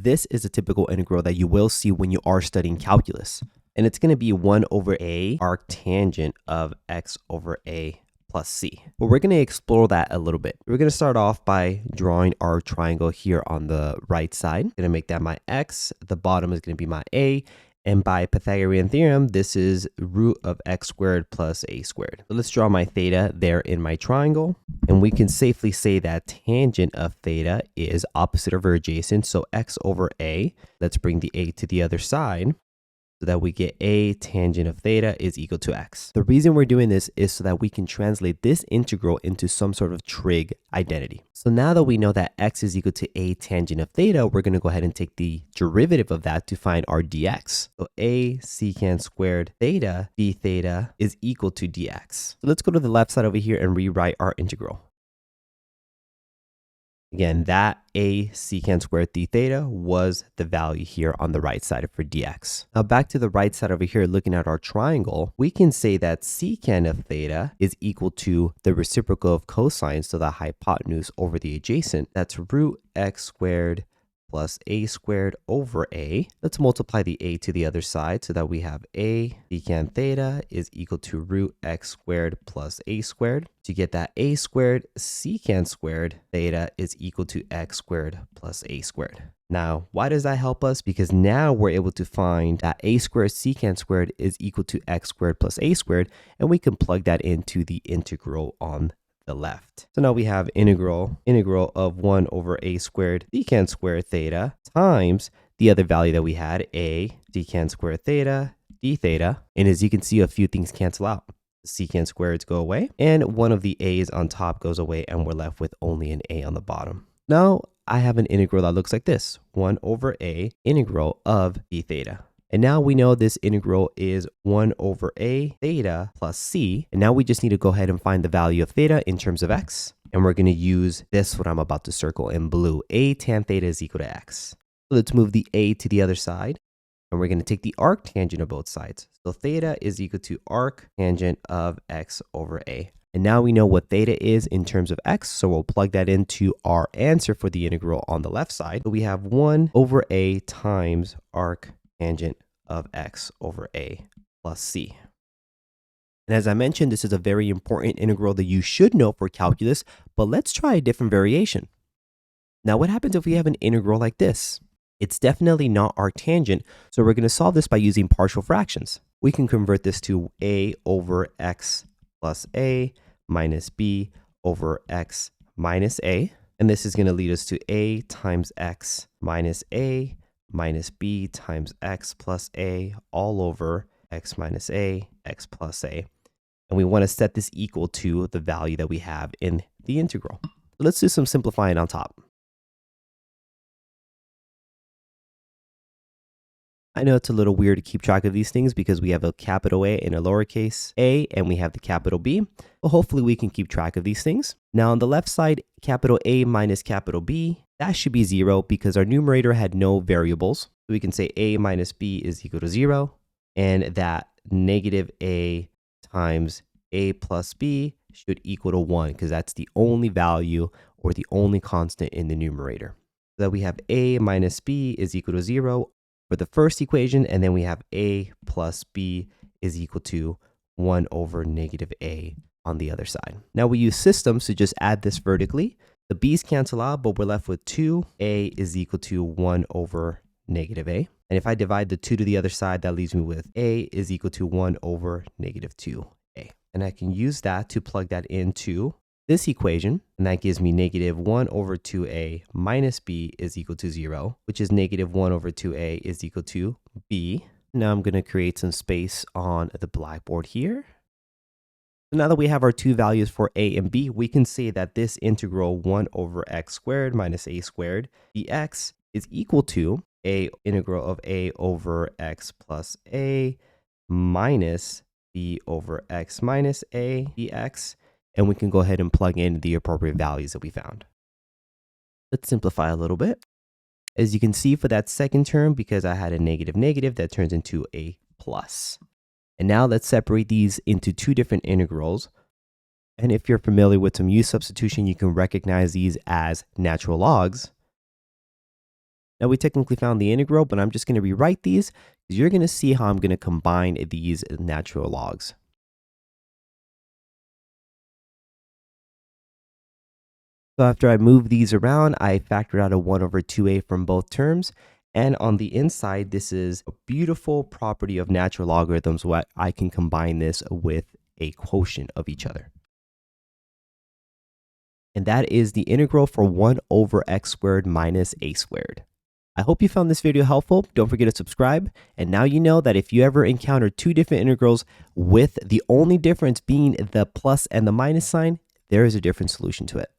this is a typical integral that you will see when you are studying calculus. And it's going to be 1 over a arctangent of x over a plus c. But we're going to explore that a little bit. We're going to start off by drawing our triangle here on the right side. I'm going to make that my x. The bottom is going to be my a. And by Pythagorean theorem, this is root of x squared plus a squared. So let's draw my theta there in my triangle. And we can safely say that tangent of theta is opposite over adjacent. So x over a. Let's bring the a to the other side, so that we get a tangent of theta is equal to x. The reason we're doing this is so that we can translate this integral into some sort of trig identity. So now that we know that x is equal to a tangent of theta, we're going to go ahead and take the derivative of that to find our dx. So a secant squared theta d theta is equal to dx. So let's go to the left side over here and rewrite our integral. Again, that a secant squared d theta was the value here on the right side for dx. Now back to the right side over here, looking at our triangle, we can say that secant of theta is equal to the reciprocal of cosine, so the hypotenuse over the adjacent. That's root x squared plus a squared over a. Let's multiply the a to the other side so that we have a secant theta is equal to root x squared plus a squared. To get that a squared secant squared theta is equal to x squared plus a squared. Now, why does that help us? Because now we're able to find that a squared secant squared is equal to x squared plus a squared, and we can plug that into the integral on the left. So now we have integral of 1 over a squared secant squared theta times the other value that we had, a secant squared theta d theta. And as you can see, a few things cancel out. The secant squareds go away, and one of the a's on top goes away, and we're left with only an a on the bottom. Now I have an integral that looks like this: 1 over a integral of d theta. And now we know this integral is 1 over a theta plus c. And now we just need to go ahead and find the value of theta in terms of x. And we're going to use this, what I'm about to circle in blue. A tan theta is equal to x. So let's move the a to the other side. And we're going to take the arctangent of both sides. So theta is equal to arctangent of x over a. And now we know what theta is in terms of x, so we'll plug that into our answer for the integral on the left side. So we have 1 over a times arctangent of x over a plus c. And as I mentioned, this is a very important integral that you should know for calculus, but let's try a different variation. Now, what happens if we have an integral like this? It's definitely not arctangent, so we're going to solve this by using partial fractions. We can convert this to a over x plus a minus b over x minus a. And this is going to lead us to a times x minus a minus b times x plus a all over x minus a, x plus a. And we want to set this equal to the value that we have in the integral. Let's do some simplifying on top. I know it's a little weird to keep track of these things because we have a capital A and a lowercase a, and we have the capital B. But hopefully we can keep track of these things. Now on the left side, capital A minus capital B, that should be 0 because our numerator had no variables. So we can say a minus b is equal to 0, and that negative a times a plus b should equal to 1 because that's the only value or the only constant in the numerator. So that we have a minus b is equal to 0 for the first equation, and then we have a plus b is equal to 1 over negative a on the other side. Now we use systems to just add this vertically. The b's cancel out, but we're left with 2a is equal to 1 over negative a. And if I divide the 2 to the other side, that leaves me with a is equal to 1 over negative 2a. And I can use that to plug that into this equation, and that gives me negative 1 over 2a minus b is equal to 0, which is negative 1 over 2a is equal to b. Now I'm going to create some space on the blackboard here. So now that we have our two values for a and b, we can say that this integral 1 over x squared minus a squared dx is equal to a integral of a over x plus a minus b over x minus a dx. And we can go ahead and plug in the appropriate values that we found. Let's simplify a little bit. As you can see for that second term, because I had a negative negative, that turns into a plus. And now let's separate these into two different integrals. And if you're familiar with some u substitution, you can recognize these as natural logs. Now we technically found the integral, but I'm just going to rewrite these because you're going to see how I'm going to combine these natural logs. So after I move these around, I factored out a 1 over 2a from both terms. And on the inside, this is a beautiful property of natural logarithms where I can combine this with a quotient of each other. And that is the integral for 1 over x squared minus a squared. I hope you found this video helpful. Don't forget to subscribe. And now you know that if you ever encounter two different integrals with the only difference being the plus and the minus sign, there is a different solution to it.